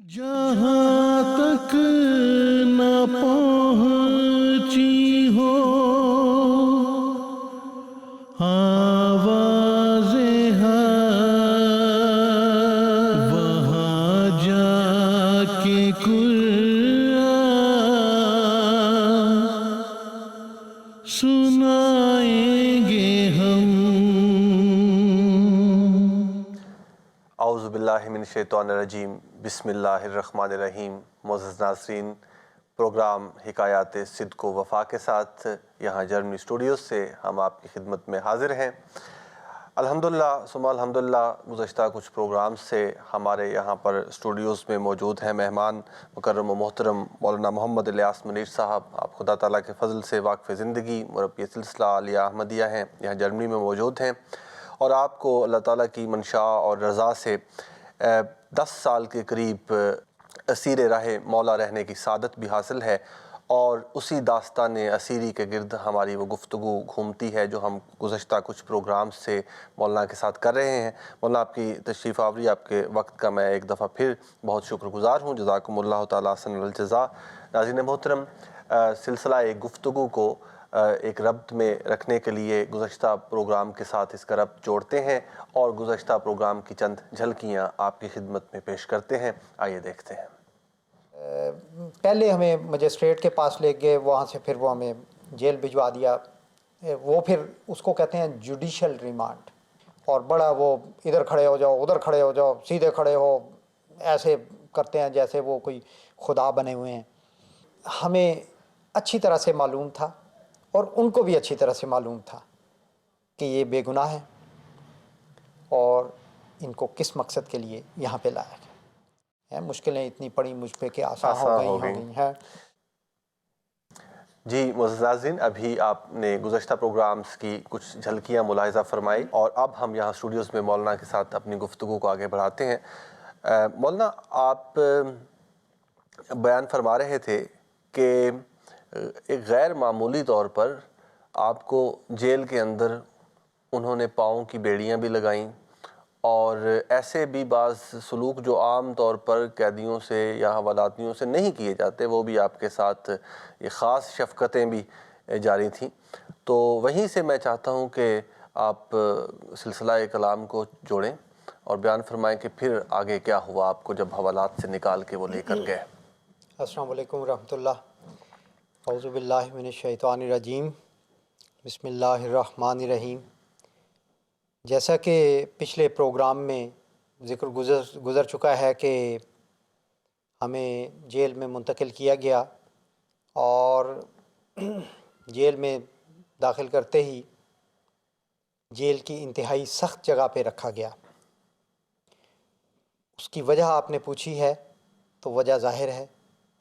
जहाँ तक न पहुँची हो आवाज़ें हक़, वहाँ जाके कुरान सुनाएंगे हम। औज़ु बिल्लाहि मिन शैतानिर्रजीम, बिस्मिल्लाहिर्रहमानिर्रहीम। मोअज़्ज़ज़ नाज़रीन, प्रोग्राम हिकायात सिद्क़ व वफ़ा के साथ यहाँ जर्मनी स्टूडियोज़ से हम आपकी खिदमत में हाज़िर हैं। अल्हम्दुलिल्लाह सुम्मा अल्हम्दुलिल्लाह, गुज़श्ता कुछ प्रोग्राम से हमारे यहाँ पर स्टूडियोज़ में मौजूद हैं मेहमान मुकर्रम व मोहतरम मौलाना मोहम्मद इलियास मुनीर साहब। आप खुदा ताला के फ़ज़ल से वाक़िफ़ ज़िंदगी मुरब्बी सिलसिला आलिया अहमदिया हैं, यहाँ जर्मनी में मौजूद हैं और आपको अल्लाह ताला की मंशा और रज़ा से 10 साल के करीब असीर राह मौला रहने की सादत भी हासिल है और उसी दास्तान असीरी के गिर्द हमारी वो गुफ्तगू घूमती है जो हम गुज़श्ता कुछ प्रोग्राम से मौलाना के साथ कर रहे हैं। मौलाना, आपकी तशरीफ़ आवरी, आपके वक्त का मैं एक दफ़ा फिर बहुत शुक्रगुज़ार हूँ। जज़ाकुमुल्लाह तआला अहसनुल जज़ा। नाज़रीन मोहतरम, सिलसिला एक गुफ्तगू को एक रब्त में रखने के लिए गुज़श्ता प्रोग्राम के साथ इसका रब्त जोड़ते हैं और गुज़श्ता प्रोग्राम की चंद झलकियाँ आपकी खिदमत में पेश करते हैं। आइए देखते हैं। पहले हमें मजिस्ट्रेट के पास ले गए, वहाँ से फिर वो हमें जेल भिजवा दिया। वो फिर उसको कहते हैं जुडिशल रिमांड, और बड़ा वो इधर खड़े हो जाओ, उधर खड़े हो जाओ, सीधे खड़े हो, ऐसे करते हैं जैसे वो कोई खुदा बने हुए हैं। हमें अच्छी तरह से मालूम था और उनको भी अच्छी तरह से मालूम था कि ये बेगुनाह है और इनको किस मकसद के लिए यहाँ पे लाया गया है। मुश्किलें इतनी पड़ी मुझ पे कि आसान हो गई हैं। जी मुअज़्ज़ज़ नाज़रीन, अभी आपने गुज़श्ता प्रोग्राम्स की कुछ झलकियाँ मुलाहिज़ा फरमाई और अब हम यहाँ स्टूडियोज़ में मौलाना के साथ अपनी गुफ्तगू को आगे बढ़ाते हैं। मौलाना, आप बयान फरमा रहे थे कि एक गैर मामूली तौर पर आपको जेल के अंदर उन्होंने पाँव की बेड़ियाँ भी लगाईं और ऐसे भी बाज़ सलूक जो आम तौर पर कैदियों से या हवालातियों से नहीं किए जाते, वो भी आपके साथ ये ख़ास शफ़क़तें भी जारी थीं। तो वहीं से मैं चाहता हूँ कि आप सिलसिला कलाम को जोड़ें और बयान फरमाएं कि फिर आगे क्या हुआ आपको जब हवालात से निकाल के वो लेकर गए। अस्सलामु अलैकुम रहमतुल्लाह। औज़ु बिल्लाहि मिनश शैतानिर रजीम, बिस्मिल्लाहिर्रहमानिर्रहीम। जैसा कि पिछले प्रोग्राम में ज़िक्र गुज़र चुका है कि हमें जेल में मुंतकिल किया गया और जेल में दाखिल करते ही जेल की इंतहाई सख्त जगह पे रखा गया। उसकी वजह आपने पूछी है, तो वजह ज़ाहिर है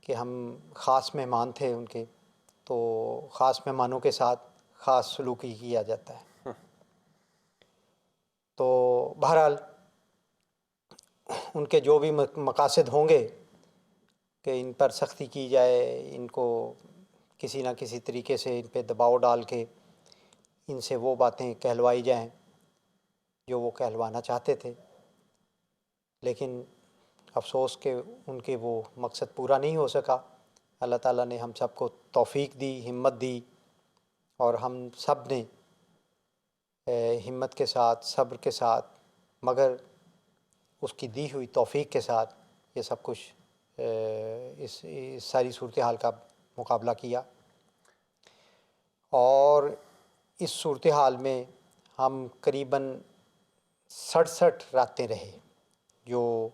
कि हम ख़ास मेहमान थे उनके, तो ख़ास मेहमानों के साथ ख़ास सलूकी किया जाता है। तो बहरहाल उनके जो भी मकासद होंगे कि इन पर सख्ती की जाए, इनको किसी न किसी तरीके से इन पे दबाव डाल के इनसे वो बातें कहलवाई जाएं जो वो कहलवाना चाहते थे, लेकिन अफसोस के उनके वो मकसद पूरा नहीं हो सका। अल्लाह ताला ने हम सब को तौफ़ीक दी, हिम्मत दी और हम सब ने हिम्मत के साथ, सब्र के साथ, मगर उसकी दी हुई तौफ़ीक के साथ ये सब कुछ इस सारी सूरत हाल का मुकाबला किया। और इस सूरत हाल में हम करीबन 67 रातें रहे, जो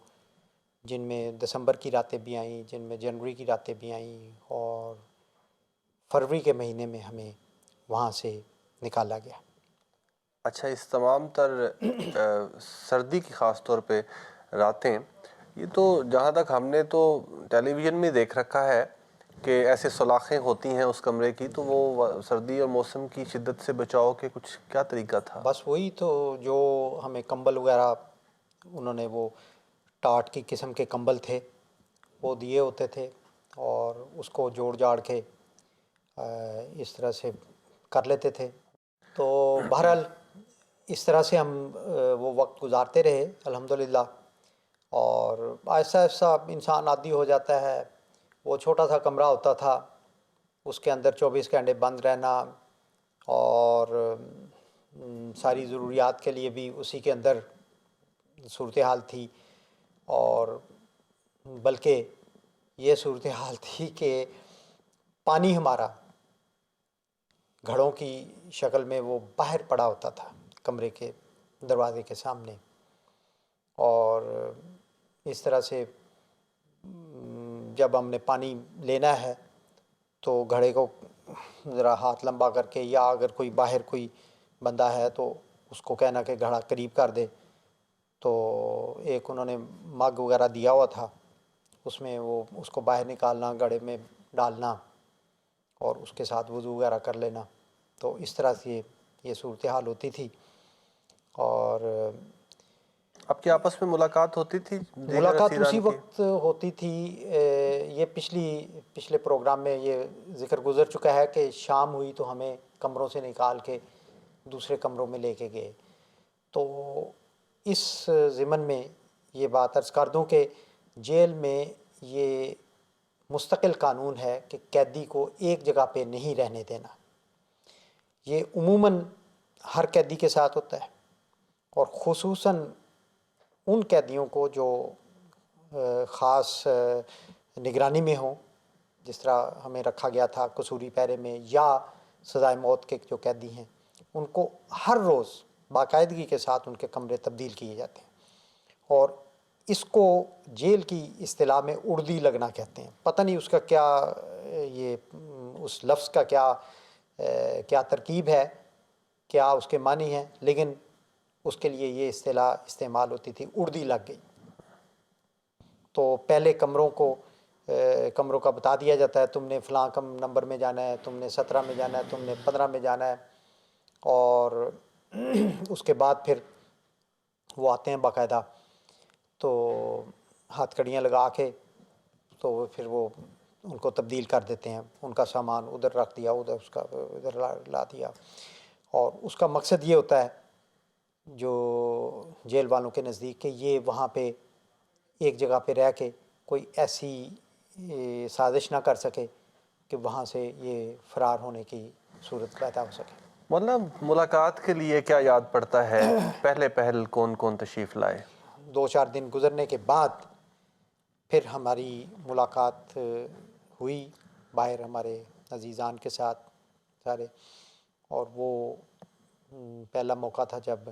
जिनमें दिसंबर की रातें भी आईं, जिनमें जनवरी की रातें भी आईं और फरवरी के महीने में हमें वहाँ से निकाला गया। अच्छा, इस तमाम तर सर्दी की ख़ास तौर पे रातें, ये तो जहाँ तक हमने तो टेलीविज़न में देख रखा है कि ऐसे सलाखें होती हैं उस कमरे की, तो वो सर्दी और मौसम की शिद्दत से बचाव के कुछ क्या तरीका था? बस वही तो, जो हमें कंबल वगैरह उन्होंने वो टाट की किस्म के कंबल थे वो दिए होते थे और उसको जोड़ जाड़ के इस तरह से कर लेते थे। तो बहरहाल इस तरह से हम वो वक्त गुजारते रहे अल्हम्दुलिल्लाह। اور آہستہ آہستہ انسان عادی ہو جاتا ہے. وہ چھوٹا سا کمرہ ہوتا تھا, اس کے اندر 24 گھنٹے بند رہنا, اور ساری ضروریات کے لیے بھی اسی کے اندر صورتحال تھی. اور بلکہ یہ صورتحال تھی کہ پانی ہمارا گھڑوں کی شکل میں وہ باہر پڑا ہوتا تھا کمرے کے دروازے کے سامنے. اور اس طرح سے جب ہم نے پانی لینا ہے تو گھڑے کو ذرا ہاتھ لمبا کر کے, یا اگر کوئی باہر کوئی بندہ ہے تو اس کو کہنا کہ گھڑا قریب کر دے. تو ایک انہوں نے مگ وغیرہ دیا ہوا تھا, اس میں وہ اس کو باہر نکالنا, گھڑے میں ڈالنا اور اس کے ساتھ وضو وغیرہ کر لینا. تو اس طرح سے یہ صورتحال ہوتی تھی. اور آپ کی آپس میں ملاقات ہوتی تھی؟ ملاقات اسی وقت ہوتی تھی. یہ پچھلے پروگرام میں یہ ذکر گزر چکا ہے کہ شام ہوئی تو ہمیں کمروں سے نکال کے دوسرے کمروں میں لے کے گئے. تو اس ضمن میں یہ بات عرض کر دوں کہ جیل میں یہ مستقل قانون ہے کہ قیدی کو ایک جگہ پہ نہیں رہنے دینا. یہ عموماً ہر قیدی کے ساتھ ہوتا ہے, اور خصوصاً ان قیدیوں کو جو خاص نگرانی میں ہوں, جس طرح ہمیں رکھا گیا تھا قصوری پیرے میں, یا سزائے موت کے جو قیدی ہیں, ان کو ہر روز باقاعدگی کے ساتھ ان کے کمرے تبدیل کیے جاتے ہیں. اور اس کو جیل کی اصطلاح میں اردی لگنا کہتے ہیں. پتہ نہیں اس کا کیا, یہ اس لفظ کا کیا ترکیب ہے, کیا اس کے معنی ہیں, لیکن اس کے لیے یہ اصطلاح استعمال ہوتی تھی, اردی لگ گئی. تو پہلے کمروں کا بتا دیا جاتا ہے, تم نے فلاں نمبر میں جانا ہے, تم نے 17 میں جانا ہے, تم نے 15 میں جانا ہے. اور اس کے بعد پھر وہ آتے ہیں باقاعدہ, تو ہاتھ کڑیاں لگا کے تو پھر وہ ان کو تبدیل کر دیتے ہیں. ان کا سامان ادھر رکھ دیا, ادھر اس کا ادھر لا دیا. اور اس کا مقصد یہ ہوتا ہے جو جیل والوں کے نزدیک, کہ یہ وہاں پہ ایک جگہ پہ رہ کے کوئی ایسی سازش نہ کر سکے کہ وہاں سے یہ فرار ہونے کی صورت پیدا ہو سکے. مولانا, ملاقات کے لیے کیا یاد پڑتا ہے؟ پہل کون کون تشریف لائے؟ 2-4 دن گزرنے کے بعد پھر ہماری ملاقات ہوئی باہر ہمارے عزیزان کے ساتھ سارے. اور وہ پہلا موقع تھا جب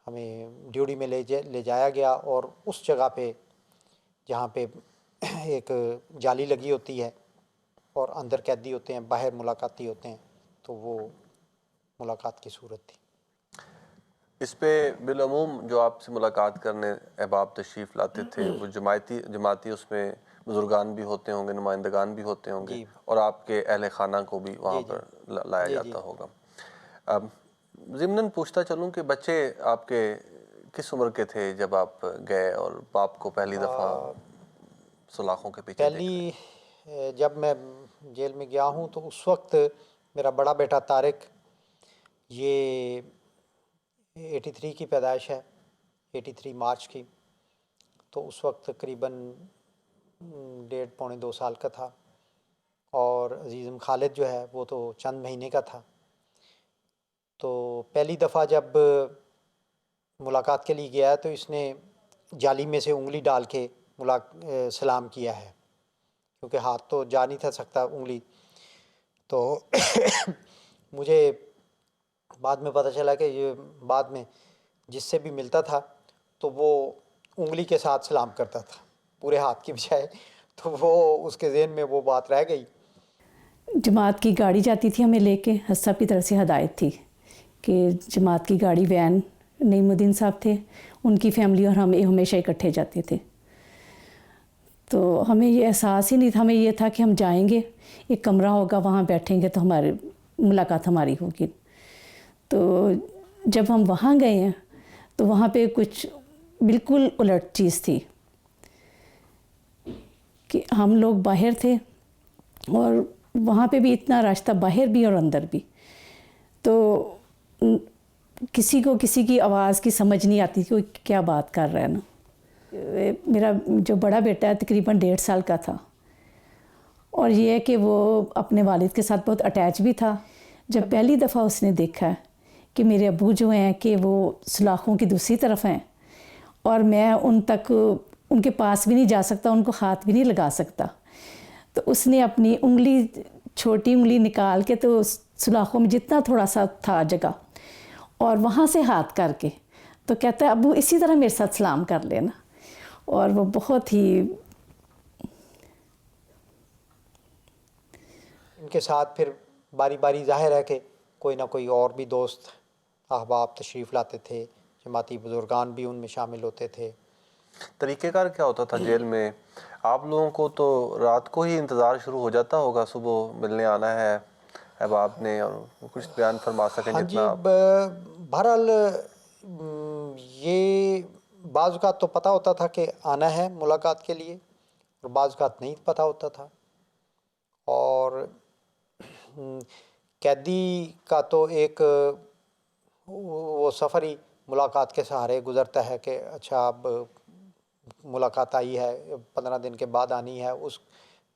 ہمیں ڈیوٹی میں لے جایا گیا, اور اس جگہ پہ جہاں پہ ایک جالی لگی ہوتی ہے اور اندر قیدی ہوتے ہیں, باہر ملاقاتی ہوتے ہیں, تو وہ ملاقات کی صورت تھی. اس پہ بالعموم جو آپ سے ملاقات کرنے احباب تشریف لاتے تھے وہ جماعتی اس میں بزرگان بھی ہوتے ہوں گے, نمائندگان بھی ہوتے ہوں گے, اور آپ کے اہل خانہ کو بھی وہاں پر لایا جاتا ہوگا. ضمناً پوچھتا چلوں کہ بچے آپ کے کس عمر کے تھے جب آپ گئے اور باپ کو پہلی دفعہ سلاخوں کے پیچھے پہلی جب میں جیل میں گیا ہوں تو اس وقت میرا بڑا بیٹا طارق, یہ 83 کی پیدائش ہے, 83 مارچ کی, تو اس وقت تقریباً 1.5-2 سال کا تھا. اور عزیزم خالد جو ہے وہ تو چند مہینے کا تھا. تو پہلی دفعہ جب ملاقات کے لیے گیا تو اس نے جالی میں سے انگلی ڈال کے سلام کیا ہے, کیونکہ ہاتھ تو جا نہیں تھا سکتا انگلی. تو مجھے بعد میں پتہ چلا کہ یہ بعد میں جس سے بھی ملتا تھا تو وہ انگلی کے ساتھ سلام کرتا تھا, پورے ہاتھ کی بجائے. تو وہ اس کے ذہن میں وہ بات رہ گئی. جماعت کی گاڑی جاتی تھی ہمیں لے کے, حسب کی طرف سے ہدایت تھی کہ جماعت کی گاڑی وین نعیم الدین صاحب تھے, ان کی فیملی اور ہم ہمیشہ اکٹھے جاتے تھے. تو ہمیں یہ احساس ہی نہیں تھا, ہمیں یہ تھا کہ ہم جائیں گے, ایک کمرہ ہوگا, وہاں بیٹھیں گے تو ہماری ملاقات ہماری ہوگی. تو جب ہم وہاں گئے ہیں تو وہاں پہ کچھ بالکل الٹ چیز تھی کہ ہم لوگ باہر تھے اور وہاں پہ بھی اتنا رش تھا, باہر بھی اور اندر بھی. تو کسی کو کسی کی آواز کی سمجھ نہیں آتی کہ کیا بات کر رہا ہے نا. मेरा जो बड़ा बेटा है तकरीबन 1.5 साल का था, और ये है कि वो अपने वालिद के साथ बहुत अटैच भी था। जब पहली दफ़ा उसने देखा कि मेरे अब्बू जो हैं कि वो सलाखों की दूसरी तरफ हैं और मैं उन तक उनके पास भी नहीं जा सकता, उनको हाथ भी नहीं लगा सकता, तो उसने अपनी उंगली, छोटी उंगली निकाल के तो सलाखों में जितना थोड़ा सा था जगह, और वहाँ से हाथ करके तो कहता है अब्बू इसी तरह मेरे साथ सलाम कर लेना। और वो बहुत ही इनके साथ फिर बारी बारी ज़ाहिर है कि कोई ना कोई और भी दोस्त अहबाब तशरीफ़ लाते थे, जमाती बुज़ुर्गान भी उनमें शामिल होते थे। तरीक़ेकार क्या होता था जेल में? आप लोगों को तो रात को ही इंतज़ार शुरू हो जाता होगा, सुबह मिलने आना है अहबाब ने, और कुछ बयान फरमा सकें हाँ जी, जितना बहरहाल ये बाज़ औक़ात तो पता होता था कि आना है मुलाकात के लिए, और बाज़ औक़ात नहीं पता होता था। और कैदी का तो एक वो सफ़र ही मुलाकात के सहारे गुज़रता है कि अच्छा अब मुलाकात आई है, 15 दिन के बाद आनी है। उस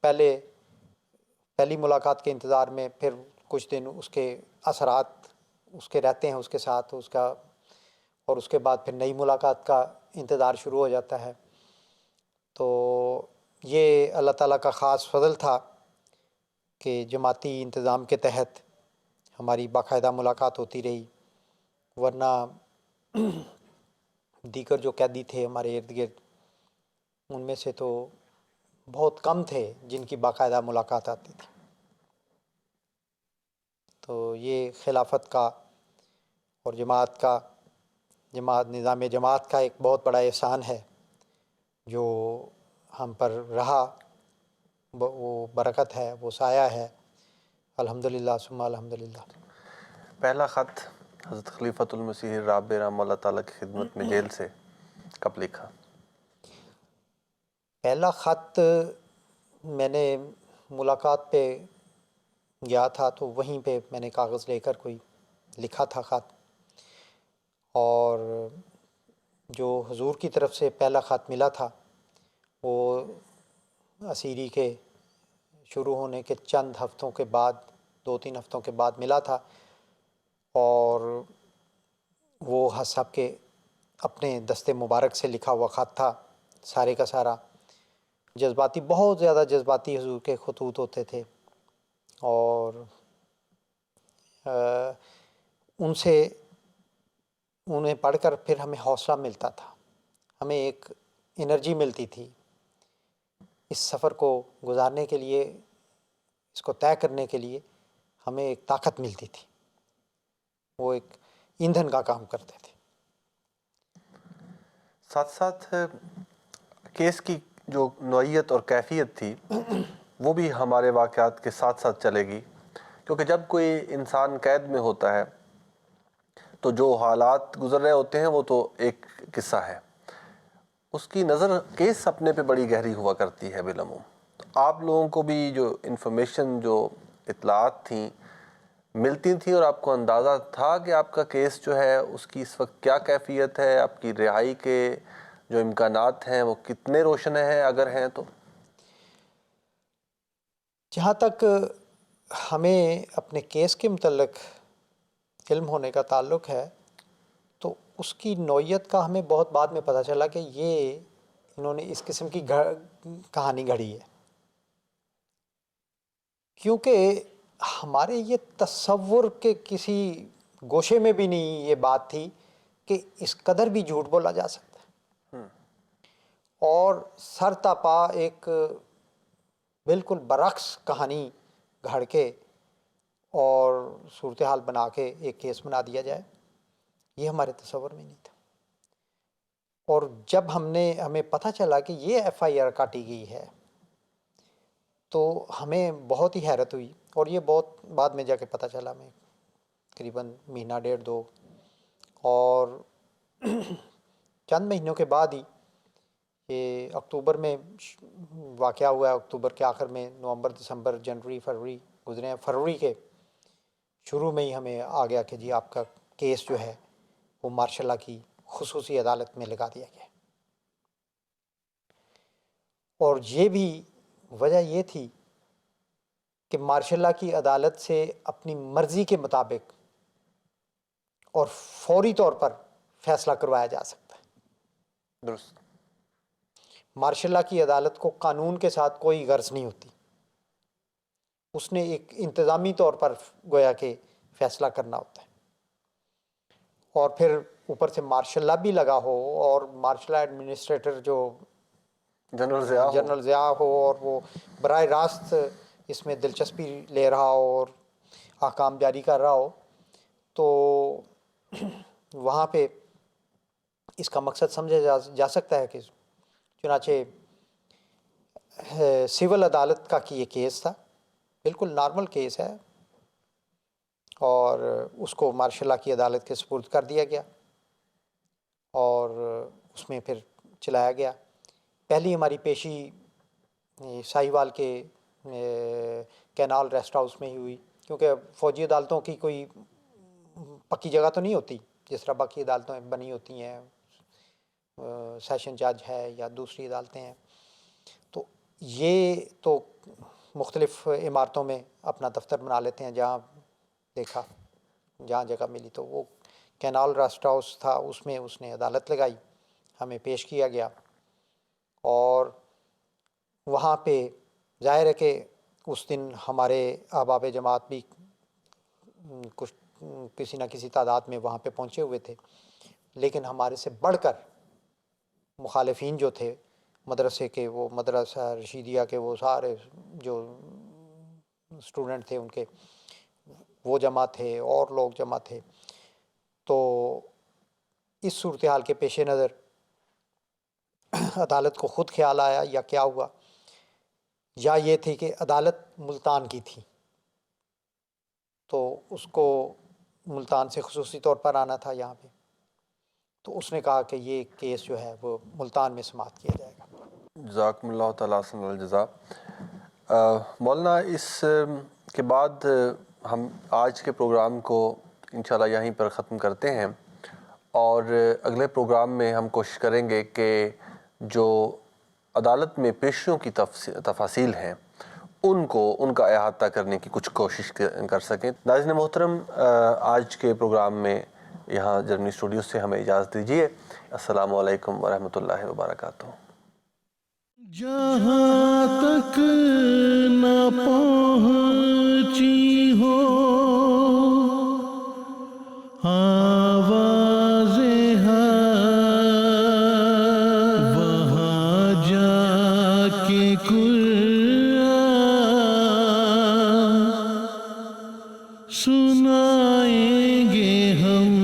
पहली मुलाकात के इंतज़ार में फिर कुछ दिन उसके असरात उसके रहते हैं उसके साथ उसका, और उसके बाद फिर नई मुलाकात का इंतज़ार शुरू हो जाता है। तो ये अल्लाह ताला का ख़ास फ़ज़ल था कि जमाती इंतज़ाम के तहत हमारी बाकायदा मुलाकात होती रही, वरना दीगर जो कैदी थे हमारे इर्द गिर्द, उनमें से तो बहुत कम थे जिनकी बाकायदा मुलाकात आती थी। तो ये खिलाफत का और जमात निज़ाम जमात का एक बहुत बड़ा एहसान है जो हम पर रहा, वो बरकत है, वो साया है। अल्हम्दुलिल्लाह सुम्मा अल्हम्दुलिल्लाह। पहला ख़त हज़रत खलीफतुल मसीह राब रहमतुल्लाह ताला की खिदमत में जेल से कब लिखा? पहला ख़त मैंने मुलाकात पे गया था तो वहीं पे मैंने कागज़ लेकर कोई लिखा था ख़त, और जो हुजूर की तरफ से पहला ख़त मिला था वो असीरी के शुरू होने के चंद हफ़्तों के बाद, 2-3 हफ़्तों के बाद मिला था। और वो हज़रत साहब के अपने दस्ते मुबारक से लिखा हुआ ख़त था, सारे का सारा जज्बाती, बहुत ज़्यादा जज्बाती हुजूर के ख़ुतूत होते थे, और उनसे उन्हें पढ़कर फिर हमें हौसला मिलता था, हमें एक एनर्जी मिलती थी इस सफ़र को गुजारने के लिए, इसको तय करने के लिए हमें एक ताकत मिलती थी, वो एक ईंधन का काम करते थे। साथ साथ केस की जो नौइयत और कैफियत थी वो भी हमारे वाक़यात के साथ साथ चलेगी, क्योंकि जब कोई इंसान कैद में होता है तो जो हालात गुज़र रहे होते हैं वो तो एक किस्सा है, उसकी नज़र केस अपने पे बड़ी गहरी हुआ करती है बिलमूम। तो आप लोगों को भी जो इन्फॉर्मेशन, जो इत्तलात थी मिलती थी, और आपको अंदाज़ा था कि आपका केस जो है उसकी इस वक्त क्या कैफियत है, आपकी रिहाई के जो इम्कानात हैं वो कितने रोशन हैं अगर हैं तो? जहाँ तक हमें अपने केस के मुतल्लिक़ इल्म होने का ताल्लुक़ है, तो उसकी नौइयत का हमें बहुत बाद में पता चला कि ये इन्होंने इस किस्म की कहानी घड़ी है, क्योंकि हमारे ये तसव्वुर के किसी गोशे में भी नहीं ये बात थी कि इस कदर भी झूठ बोला जा सकता है, और सरतापा एक बिल्कुल बरक्स कहानी घड़ के और सूरत हाल बना के एक केस बना दिया जाए, ये हमारे तसव्वुर में नहीं था। और जब हमें पता चला कि ये FIR काटी गई है तो हमें बहुत ही हैरत हुई, और ये बहुत बाद में जाके पता चला, हमें करीबन महीना 1.5-2 और चंद महीनों के बाद ही ये अक्टूबर में वाक़या हुआ है, अक्टूबर के आखिर में, नवंबर, दिसंबर, जनवरी, फरवरी गुजरे हैं, फरवरी के शुरू में ही हमें आ गया कि जी आपका केस जो है वो मार्शल लॉ की खुसूसी अदालत में लगा दिया गया। اور یہ بھی وجہ یہ تھی کہ مارشل لا کی عدالت سے اپنی مرضی کے مطابق اور فوری طور پر فیصلہ کروایا جا سکتا ہے۔ درست۔ مارشل لا کی عدالت کو قانون کے ساتھ کوئی غرض نہیں ہوتی، اس نے ایک انتظامی طور پر گویا کہ فیصلہ کرنا ہوتا ہے، اور پھر اوپر سے مارشل لا بھی لگا ہو اور مارشل لا ایڈمنسٹریٹر جو جنرل ضیاء ہو اور وہ براہ راست اس میں دلچسپی لے رہا ہو اور احکام جاری کر رہا ہو، تو وہاں پہ اس کا مقصد سمجھا جا سکتا ہے کہ چنانچہ سول عدالت کا کہ یہ کیس تھا، بالکل نارمل کیس ہے، اور اس کو مارشل لا کی عدالت کے سپرد کر دیا گیا اور اس میں پھر چلایا گیا۔ پہلی ہماری پیشی ساہیوال کے کینال ریسٹ ہاؤس میں ہی ہوئی، کیونکہ فوجی عدالتوں کی کوئی پکی جگہ تو نہیں ہوتی جس طرح باقی عدالتیں بنی ہوتی ہیں، سیشن جج ہے یا دوسری عدالتیں ہیں، تو یہ تو مختلف عمارتوں میں اپنا دفتر بنا لیتے ہیں، جہاں دیکھا جہاں جگہ ملی، تو وہ کینال ریسٹ ہاؤس تھا، اس میں اس نے عدالت لگائی، ہمیں پیش کیا گیا، اور وہاں پہ ظاہر ہے کہ اس دن ہمارے احباب جماعت بھی کچھ کسی نہ کسی تعداد میں وہاں پہ پہنچے ہوئے تھے، لیکن ہمارے سے بڑھ کر مخالفین جو تھے مدرسے کے، وہ مدرسہ رشیدیہ کے وہ سارے جو اسٹوڈنٹ تھے ان کے وہ جمع تھے اور لوگ جمع تھے، تو اس صورتحال کے پیش نظر عدالت کو خود خیال آیا یا کیا ہوا، یا یہ تھی کہ عدالت ملتان کی تھی تو اس کو ملتان سے خصوصی طور پر آنا تھا یہاں پہ، تو اس نے کہا کہ یہ کیس جو ہے وہ ملتان میں سماعت کیا جائے گا۔ جزاکم اللہ تعالیٰ احسن الجزا۔ مولانا اس کے بعد ہم آج کے پروگرام کو انشاءاللہ یہیں پر ختم کرتے ہیں، اور اگلے پروگرام میں ہم کوشش کریں گے کہ جو عدالت میں پیشیوں کی تفاصیل ہیں ان کا احاطہ کرنے کی کچھ کوشش کر سکیں۔ ناظرین محترم، آج کے پروگرام میں یہاں جرمنی اسٹوڈیو سے ہمیں اجازت دیجیے۔ السلام علیکم ورحمۃ اللہ وبرکاتہ۔ جہاں تک نہ پہنچی ہو آواز حق، وہاں جا کے قرآن سنائیں گے ہم۔